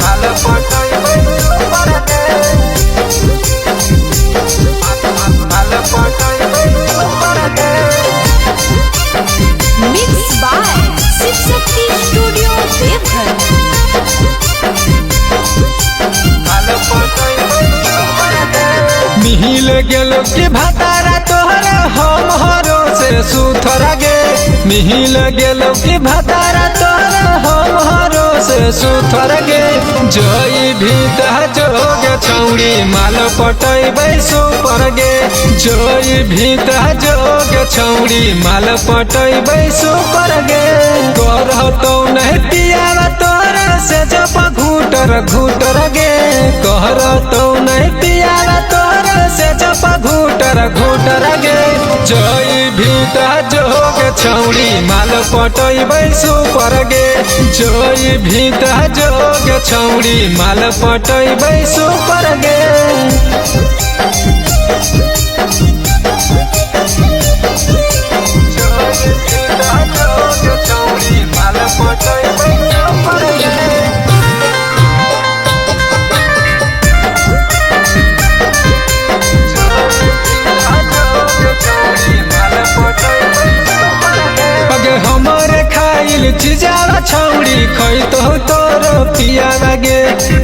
माल पटैबै सुपर गे माल पटैबै सुपर गे mix by Shiv Shakti studio Deoghar. माल पटैबै सुपर गे मिहिल गेलो कि भतारा तोहरा हम हरो से सुथर गे मिहिल गेलो कि भतारा तोहरा हम हरो से सुथर गे जोई भीत जोग छौड़ी माल पटैबै सुपर गे जोई भीत जोग छौड़ी माल पटैबै सुपर गे करहतौ नहीं पियावा तोरा से जब घूटर घूटर गे कहरतौ नहीं पियावा तोरा से जब घूटर घूटर गे जोई भीत जोग छौड़ी माल पटैबै सुपर गे जोई भीत जोग छौड़ी माल पटैबै सुपर गे जोई भीत जोग छौड़ी माल पटैबै सुपर गे अगे हमारे खाइल चिजारा छौड़ी खैतो तोर पियावा गे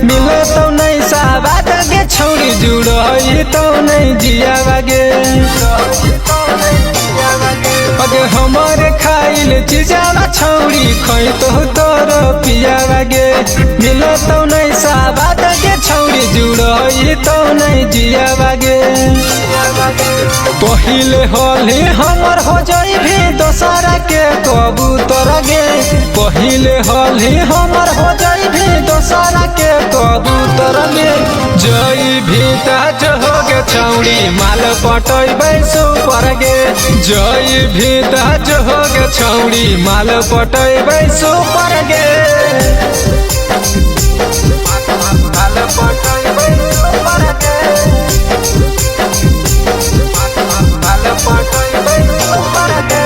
मिलो तो नहीं साबाद गे छौड़ी जुड़ई तो नहीं जियावा गे अगे हमारे खाइल चिजारा छौड़ी खैतो तोर पियावा गे मिलो तो नहीं साबाद गे छौड़ी जुड़ई तो नहीं जियावा गे पहिले होली हमर हो जाइबे दोसरा के कबूतर गे पहिले होली हमर हो जाइबे दोसरा के कबूतर गे जई भीता जोगे छौड़ी माल पटैबै सुपर गे जई भीता जोगे छौड़ी माल पटैबै सुपर गे माल पटैबै सुपर गे माल पटैबै सुपर गे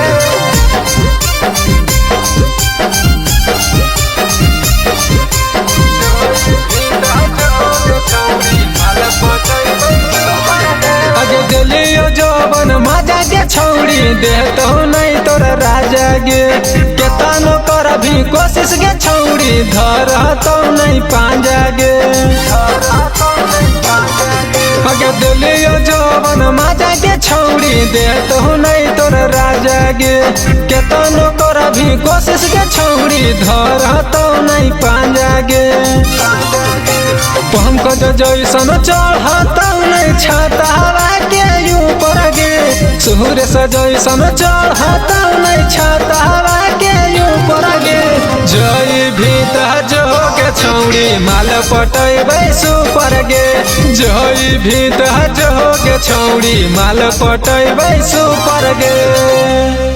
अगे दिलियो जवन मजा गे छौड़ी देतो नहीं तोर राजा गे केतनो कर भी कोशिश गे छौड़ी धरतो नहीं पांजा गे अगे दिलियो जवन मजा गे छौड़ी देतो नहीं तोर राजा गे केतनो कर भी कोशिश गे छौड़ी धरतो नहीं पांजा गे पंकज जैसन चढ़तौ नहीं छतावा के ऊपर गे सूर्य जैसन चढ़तौ नहीं छतावा के ऊपर गे जई भीता जोगे छौड़ी माल पटैबै सुपर गे जई भीता जोगे छौड़ी माल पटैबै सुपर गे।